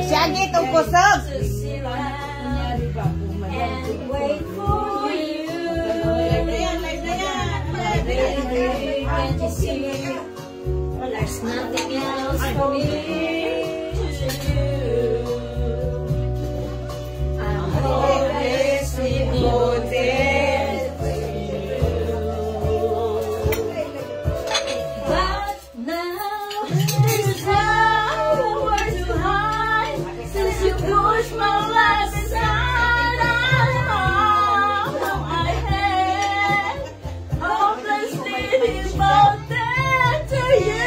Sige, itong kusog. There's nothing else for me to do. I'm hopelessly devoted to you. But now there's nowhere to hide since you pushed my life aside. I'm on my head, hopelessly devoted to you.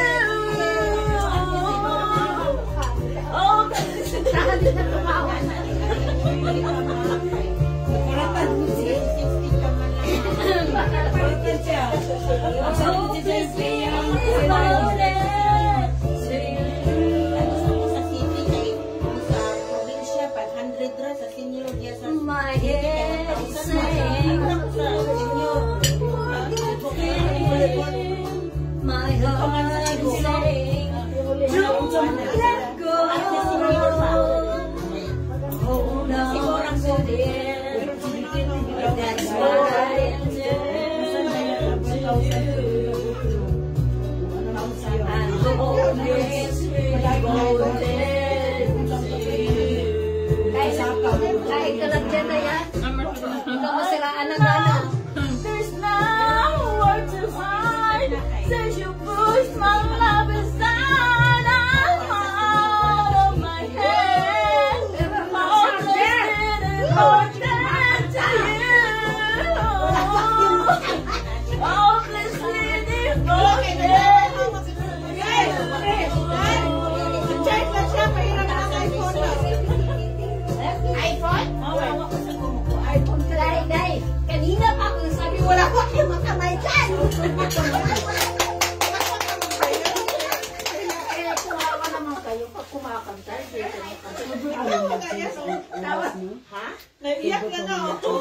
My head is saying, my heart is saying, don't let go. Hold on to dear, that's what I intend to do. I'm always devoted to you. Kahit kalagyan na yan, ikaw masiraan na gano'n. There's nowhere to hide since you pushed my love aside. I'm out of my head, hopelessly devoted to you. Hopelessly devoted to you. iPhone ka dahil. Kanina pa kung sabi wala ko kayo makamay dyan. Kaya kumawa naman kayo pag kumakanta. Ha? Naiyak ka na ako.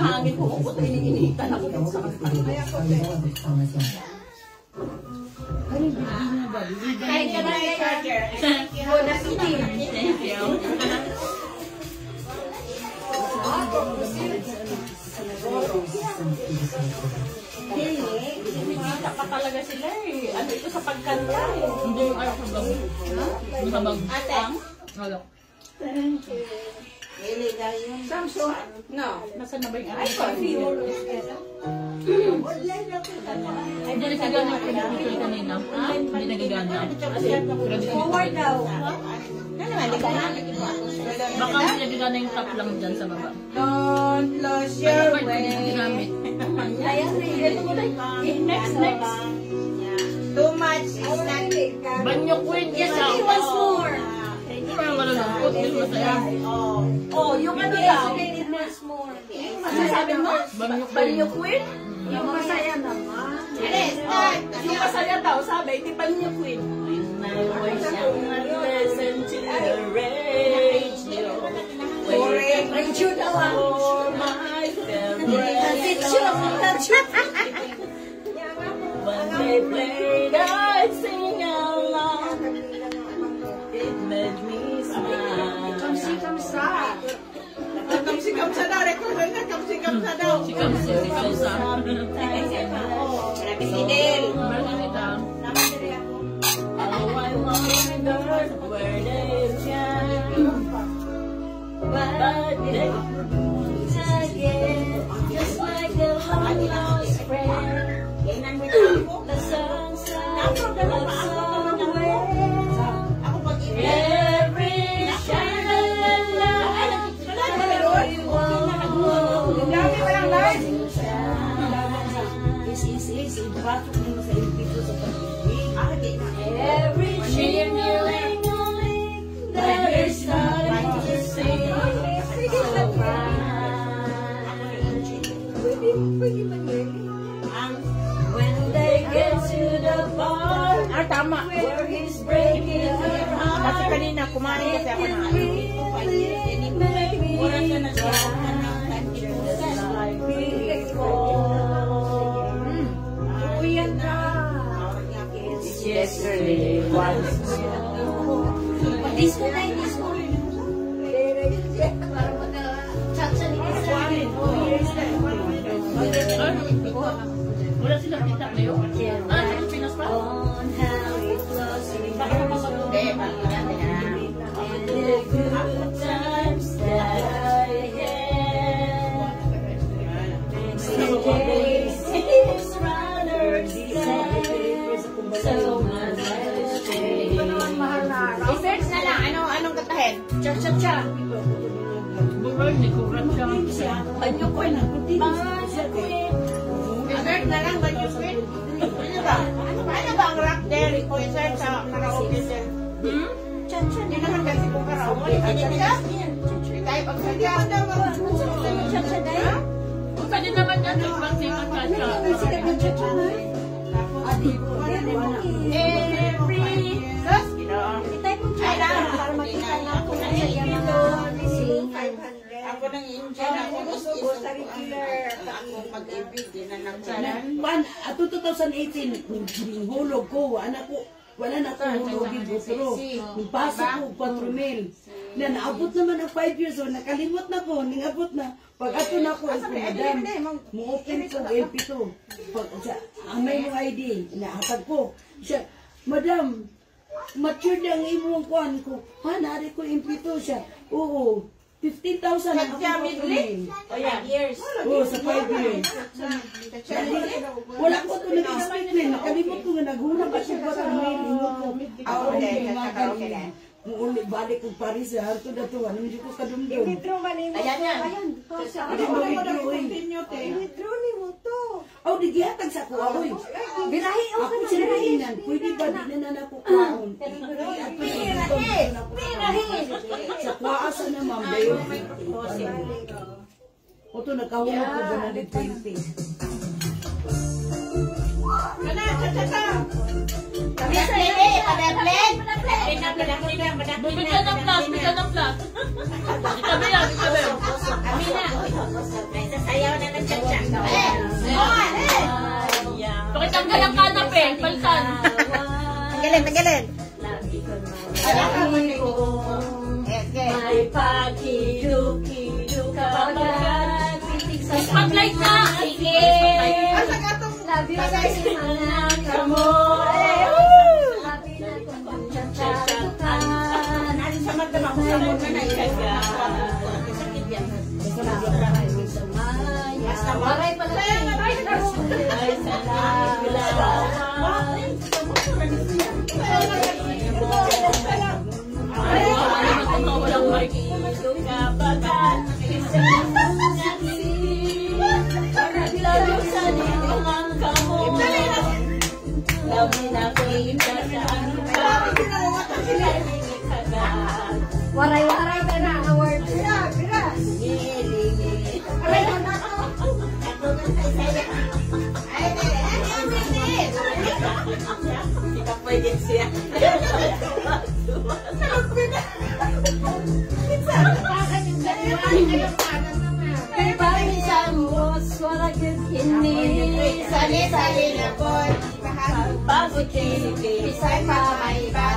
Hangin ko ko iniinitan ako sa kanya. Kahit ka na charger. Thank you. Thank you. Hindi pa talaga sila eh. Ano ito sa pagkanta eh. Hindi yung ayaw ko lang. Mahabang. Ate? Wala. Thank you. Samsung? No. Nasaan na ba yung iPhone? Ay, hindi nagagana yung computer kanina. Hindi nagagana. Forward daw. Baka hindi nagagana yung top lang dyan sa baba. Don't lose your way. Ayan, next. Too much is not it. Banyo queen. Yes, once more. Parang malulungkot. Oh, yung ano daw. Masasabi mo? Banyo queen? Yung masaya naman. Yung masaya daw, sabi, di banyo queen. I wish I would listen to the radio. Radio daw ah. For my favorite song. When they played, I'd sing along. It made me smile. Kamsi-kamsa. Kamsi-kamsa daw. Recorder na kamsi-kamsa daw. Kamsi-kamsa. Grabe si Del. is breaking your heart. Kasi kanina, kumain kasi ako na. Oras na siya. Uyan ka. Yesterday, once Disco tayo, disco. Para magka-chat-chat. Wala silang kita ngayon? Ah, sa Pinas pa? On how it was. Baka mapapagod. Hindi, panginoon na. And the good times that I had. Today seems rather sad. So much has changed. I-search na lang. Anong katahin? Cha-cha-cha. Buhay, ni Kurat siya. Banyo ko na. I-search na lang. But you quit. Ano ba? Ano ba ang rock there? I-search sa karaoke there. Cha-cha. Hindi naman kasi kung karaoke. Cha-cha? Type of cha-cha. Cha-cha dahil. Pwede naman yan, ibang sikat cha-cha. Every... Sus, Itay mo cha-cha para makita na kung ano siya mga ako nang Indian ako gusto sa regular ako mag-ibig din na nagsaran. Ato 2018, hulog ko, anak ko, wala na ako hulog yung butro. Nagpasok ko, 4 mil. Na naabot naman ang 5 years old, nakalimot na ko, ningabot na. Pag ato na ko, ako, madam, mo-open ko MP2. Pag ang may mga ID, nahatag ko. Siya, madam, mature na ang imong kuhan ko. Ha, nari ko MP2 siya. Oo, 15,000 ang Siya ako midley? O yan, years. Oo, sa 5 years. Wala ko ito nag-expect na. Nakalimot ko nga naghunang ka siya ba sa mail. Ingot ko. Ako okay, ang mga okay, ganyan. Muuli, balik ko Paris. Harto na ito. Anong hindi ko kadumdum. Ayan yan. Hindi mo withdraw eh. Oh, di gihatag sa ko. Ako'y. Birahi o Ako siya nainan. Pwede ba di na nakukuhaon? Sa kuwaasa na ma'am. O ito, nagkahulog ko ba na nag-20. Kana, cha-cha-cha. Padaplen, padaplen. Bigyan ng plus, bigyan ng plus. Itabi lang, itabi. Amina. May sasayaw na ng cha-cha. Pakitanggal ang kanape, palsan. Tanggalin, tanggalin. May pakidu-kidu kabagat. Spotlight na! Sige. Love you sa mga kamo. Happy na kung cha-cha-cha-kan. Sa magdamang sabon ka na Basta waray pala. Ay, Walang mic. Waray-waray ka na award. Kita pwede siya. Pagpapalisan mo, swara gini. Sali-sali na po. Pagpapalisan Isay pa may iba.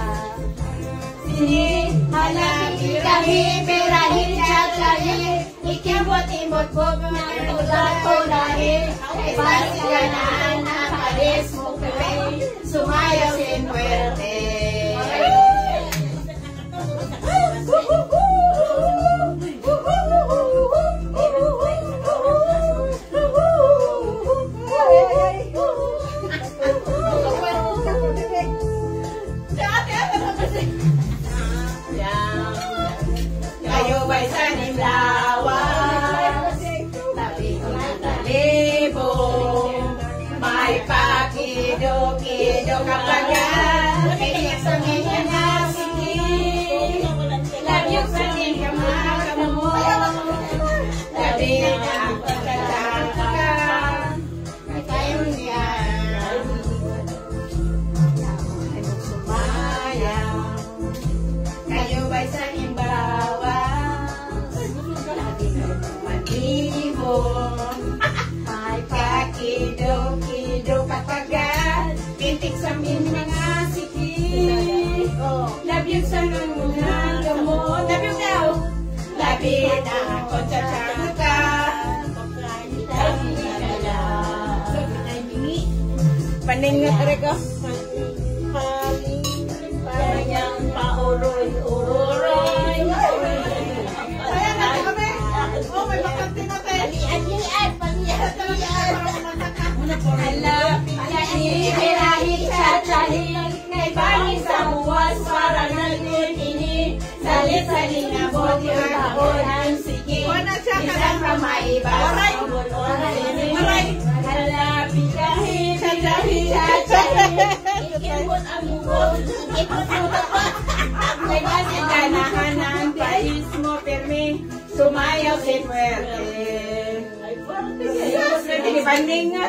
Sini, halagi kami, birahin cha-chahin. Ikibot-ibot po ng tulat-tulahin. Pasiganaan ang kalis mo kay sumayaw sin puwerte. Kayo ba'y sanimlawan? Tabi ko na talibo. May pakido-kido kapag nakinig sa mga nasigit. Love you sa din kamaka mo. Tabi na pagkataka. Kayo niyan. Sumay sayang. Kayo ba'y sa himbawa? Lagi na manibon. Ay kakido-kido katagal. Pintik sa aming mga sikip. Labiyag sa nangunang gamot. Labiyag daw. Labiyag na ako tsatsaga ka. Paningat reko. Panyang pauroy-uroy. Sayang na kami. Oh, may bakante na tayo. Alian, palian. Halapit ka ihirahin sa tsahin. Ngay bangin sa buwas para nag-ini. Salit-salit na bodi ang sige. Isang kamay ba? Maray. Halapit ka ihirahin sa tsahin. Ikipot ang bukod. Ikipot ang bukod. Nagasi ganahan ng pais mo permi. Sumayaw si Puerte. Pinipanding nga.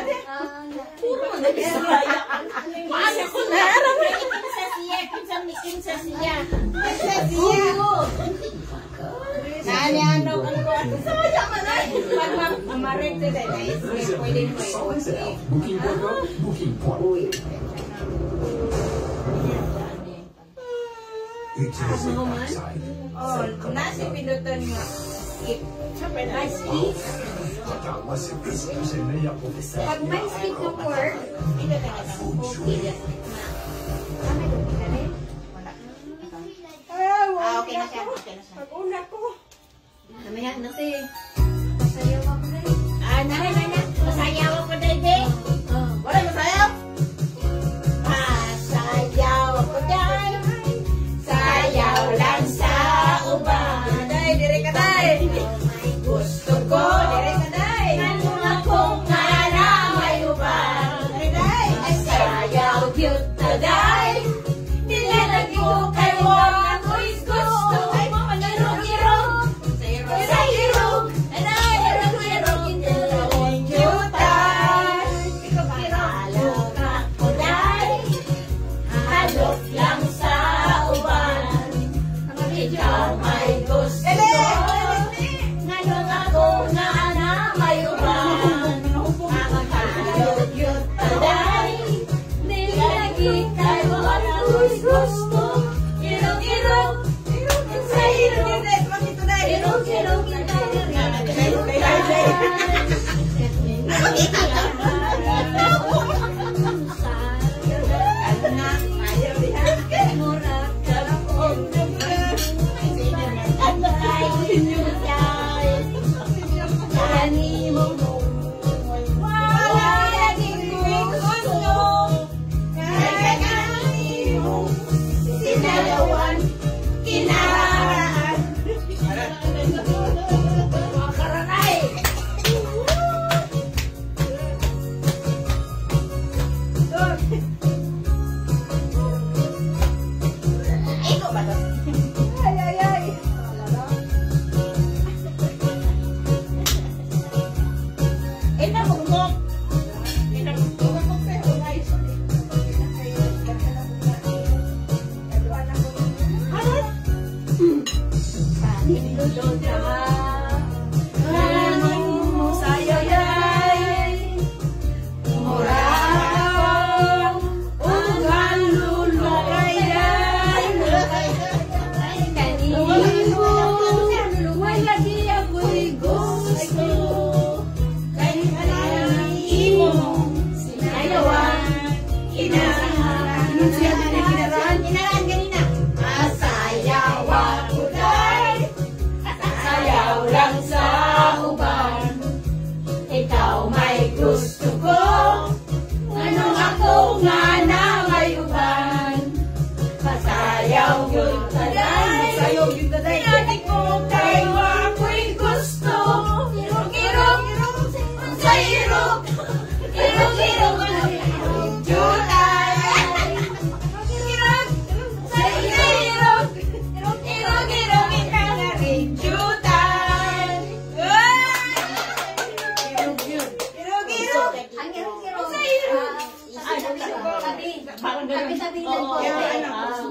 Puro nag-isaya. Paano ko na? Kinsa siya. Nani ano kung ko at saya man ay. Pag mamarek to dahil pwede mo i-order. Oh, nasi pinutan mo. May skip. Pag may skip ng work, ito talaga ng okay. Okay na siya. Pag-una ko. Namaya na siya. Masayaw ako na eh. Masayaw ako na eh. Wala masayaw? Masayaw ako dahil. Sayaw lang sa uban. Day, dire ka day. Gusto ko, dire ka day. Nandun akong nga may uban. Day, sayaw cute na day. Nilalagi ko kayo ako'y gusto. Ay, irog-irog. Irog-irog. Irog-irog. Irog-irog. Irog-irog ako day. Halok lang sa uban. Ikaw may gusto. Nganong ako nga na may uban. Makakayot-yot taday. Nilagi kayo ako'y gusto. Irog-irog. Sa irog. Irog-irog.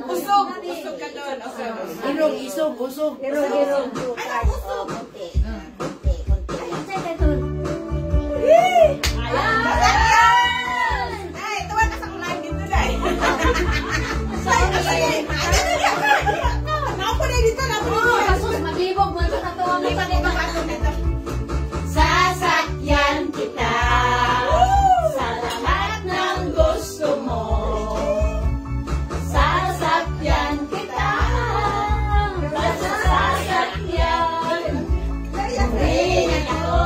Gusto Irong, isog, usog. Irong. Ano usog? Ay, tuwa ka sa kulay dito dahil. Naupo na dito, naupo na dito. Kasus, maglibog mo sa katuwang mo pa. Sasakyan kita sa lahat ng gusto mo. Sasakyan kita basta sasakyan rin ako.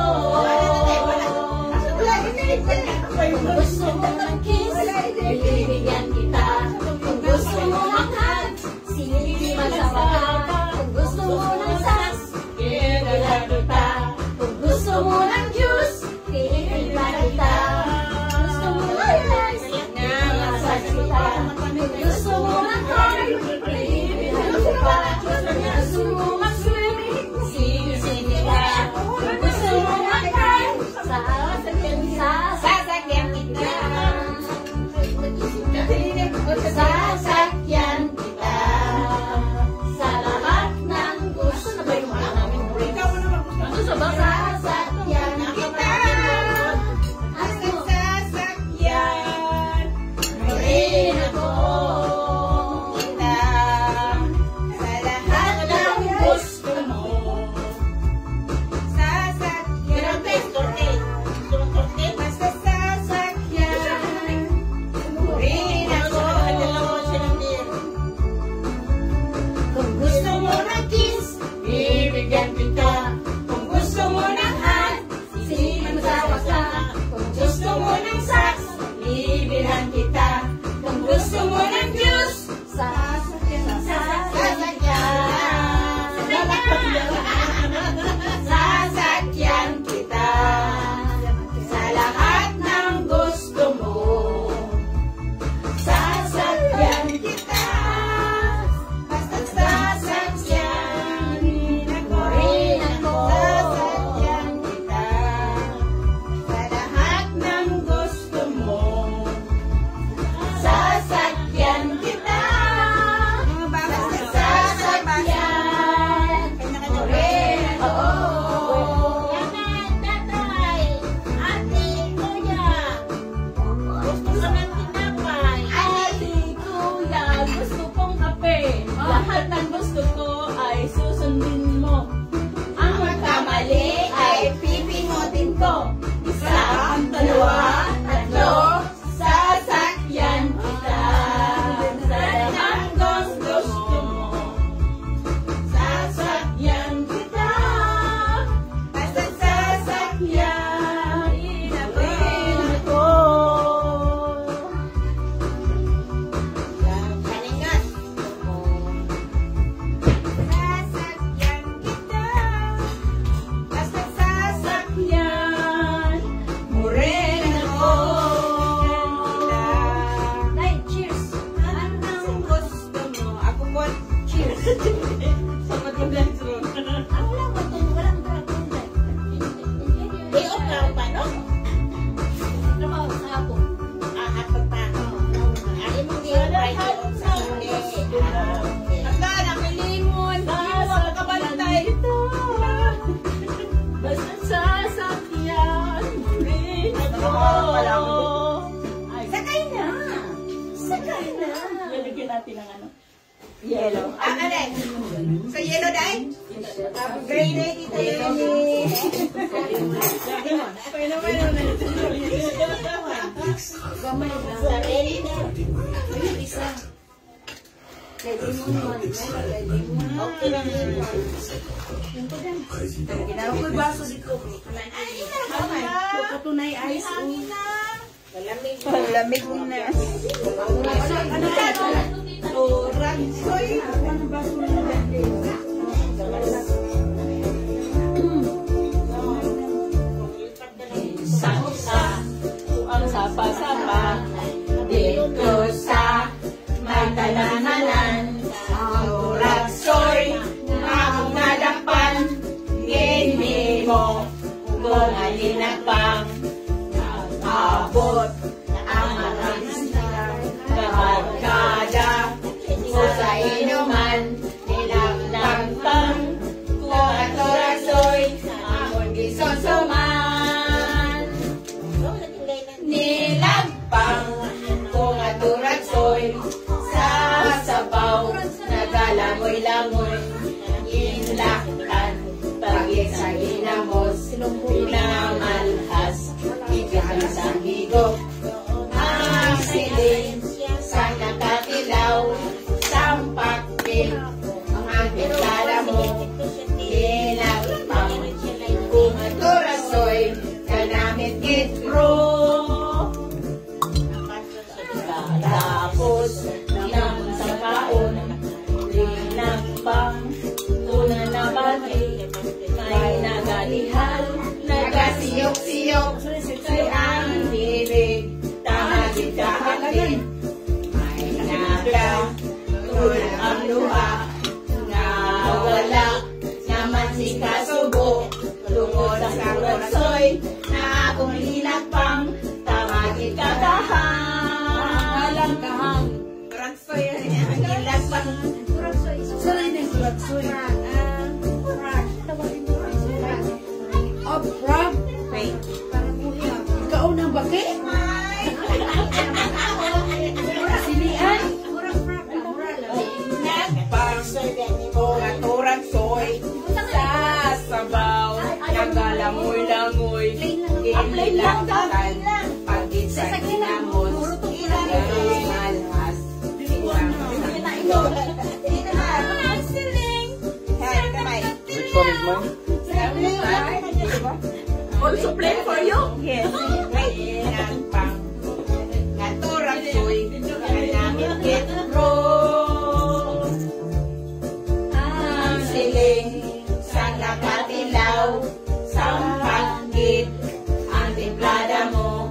Kung gusto mo ng kiss, bibigyan kita. Kung gusto mo ng hug, siniman sa baka. Kung gusto mo ng sax, bibigyan kita. Kung gusto mo ng juice, bibigyan kita. Gusto mo ng rice, massage kita. Kung gusto mo ng corn, bibigyan kita. Gusto mo ng swimming, sinisin kita. Kung gusto mo ng crime, sasakyan kita. Sasakyan kita sa lahat ng gusto. Ano ba yung mga namin? Ano sa ba? Sasakyan kita. Sasakyan Rin ako. kita sa lahat ng gusto mo. Sasakyan basta sasakyan rin ako. Kung gusto mo ng kiss, bibigyan kita. Kung gusto mo ng hug, sisiman sa baka. Kung gusto mo ng sax, bibilhan kita. Kung gusto mo ng juice, sasakyan. Sasakyan kita sa lahat ng gusto mo. Sasakyan kita basta sasakyan rin ako. Sasakyan kita sa lahat ng gusto mo. Sasakyan kita basta sasakyan rin ako. Tatay, ate, kuya, gusto ka ng tinapay. Ate, kuya, gusto kong kape. Lahat ng gusto ko ay susundin mo. Ang magkamali ay pipingutin ko. Isa, dalawa, tatlo, sasakyan kita. Sa lahat ng gusto mo, sasakyan kita. Basta sasakyan Rin ako. Kaningat. Sasakyan kita basta sasakyan Sasakyan mo rin ako. Nay, cheers. Anong gusto mo? Ako po. Cheers. Sa matiblang room. Ang lang ba ito? Walang dragon. Iot lang pa, no? Trabaho sa ako. Ako pa. Ay, mong i-try ko sa huli. Handa, nakilimon. Makakabantay. Basta sasakyan mo rin ako. Sakay na. Sakay na. Lalagyan natin ng ano. Yellow. Alex. Sa yellow dye? Gray na kita yun. Gamay na. Sarili na. Isa. Kay Dimon. Kay Dimon. Okay lang yun. Ginawa ko yung baso dito. Katunay ice. Lamig na. Ano ka ito? Orange. Soy. Ano baso nila? Saksa, ang sapa-sapa, dito sa may talanganan. Ang uraksoy, akong nadapan, hindi mo kung alinapang. Abot ang maraming kabarkada, o sa inuman, langoy-langoy, inlaktan, pagit sa ginamos, pinamalhas, ibigay sa higop. Ang siling sa nakatilaw, sampakpil, ang deklara mo, nilakpang, kung aturasoy, kanamit kitro. Tapos, namon sa kaon, linakbang, una na bati, may nagalihal, nagasiyok-siyok, sa ang bibig, tamagid kahatin, may naga, tulad ang luha, nawala, naman si kasubo, tungod sa kuragsoy, na akong linakbang, tamagid kagahan. Kuragsoy, ang linakbang, Saray na yung kuratsoy. Oh, Rob. Ikaw nang baki? Silian? kuragsoy, sa sabaw, nagalamoy-langoy, ginilaktan, pagit sa ginamos, malhas, Which one is mine? also play for you? Yes. Pang naturagsoy, kanamit kitro. Ang siling sa nakatilaw, sampagit, ang templada mo,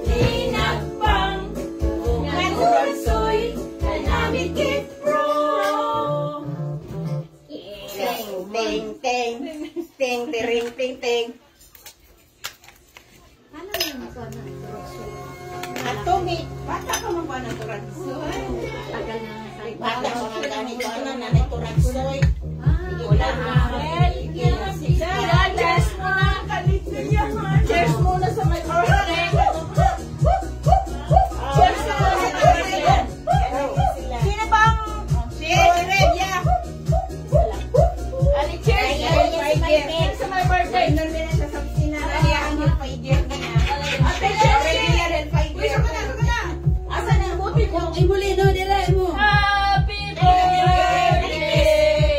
linagpang, kung naturagsoy, kanamit kitro. Ting, ting, ting, ting, tiring, ting, ting. Atumi, bata ka man ba ng turagsoy? Bata ka man ganito, ano na ng turagsoy? Wala na. Cheers muna. Cheers muna sa may birthday. Cheers muna sa may birthday. Sino bang? Cheers, Rebia. Ali, cheers. Cheers sa my birthday. Nandun sa sampina. Kaya ang yung paidir niya. Ate, cheers. Asan ang buti ko? Imuli no, dila mo. Happy birthday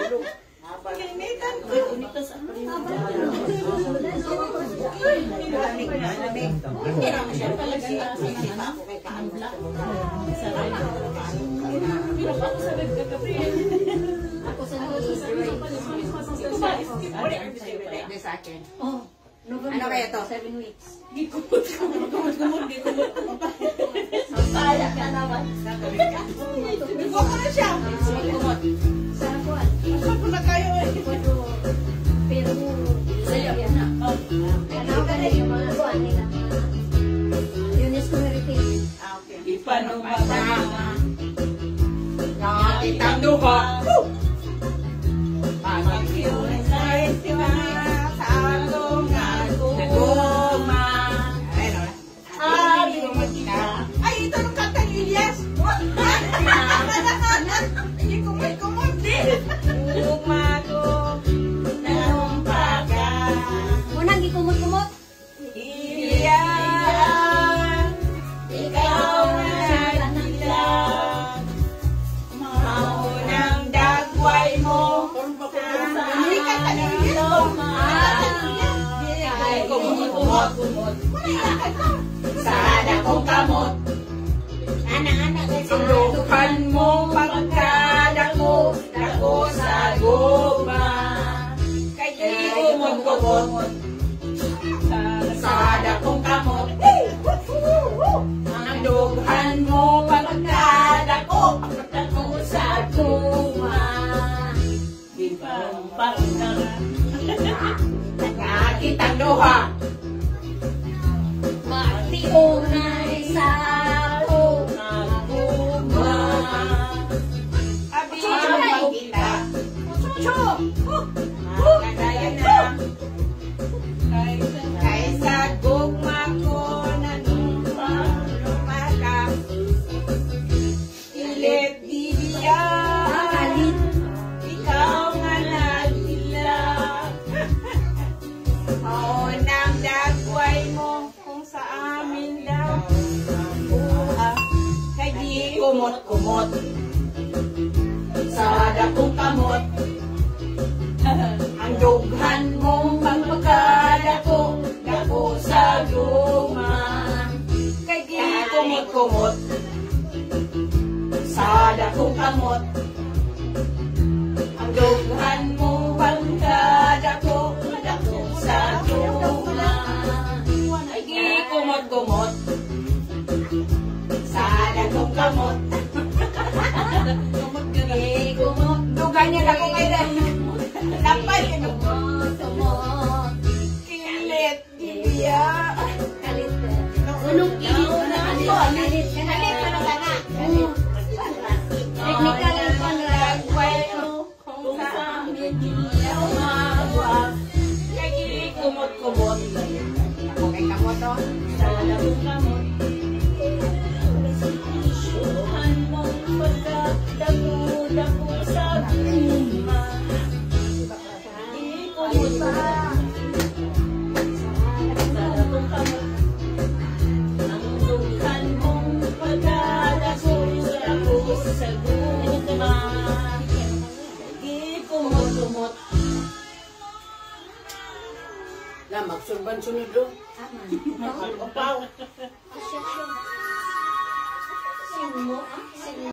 Linitan ko. Ako sa Sa akin. Oh, November. Ano kaya to? 7 weeks. Gumot. Kaya ka naman. Gumot ko na siya. Gumot. Sa kuwan. Saan ko na kayo eh? Pero, sa'yo yan na. Ano ka na yung mga kuwan nila? UNESCO Heritage. Ipanumata. Nakitang duha. Pag-iwan sa istima sa atong naguma. Ay, ito nung kanta ni Elias. Hindi kumot din. Umago ng paga. Unang gikumot-kumot. Iyan, ikaw na nagbilang. Maunang dagway mo. Hindi ka tanong yan. Kumot. Sa dakong kamot. Sundukan mo pagkadako. Dako sa guma. Kaya kumot. Sa dakong kamot. Ang dughan mo pagkadako. Dako sa guma. Di ba nakakitang duha. Mationg na isa ko. Naguma. Abi ang kita. Nakagaya na. Kaysa gugma ko na lumaka. Ilit diya. Ikaw nga nagila. Maunang dagway mo kung sa amin daw. Kay di kumot-kumot. Sa dakong kamot. Ang dughan mong pagpagkadako. Dako sa luma. Kay di kumot-kumot. Sa dakong kamot. Ang dughan mong pagkadako. Dako sa luma. Kay di kumot-kumot. Sa dakong kamot. Dugan niya dako kayo. Lapay yun. Kilit diya. Unong iyon na ako. Kalit pa na sana. Technical ang pangarap. Dagway mo kung sa amin umawa. Kaya kumot-kumot. Ako kay kamot to. Sa labong kamot. Suhan mong pagkadako sa guma. Kumot pa. Sa labong kamot. Ang dughan mong pagkadako sa guma. Kumot-kumot. Na, magsurban-sunod do. Tama. Upaw. Sino mo?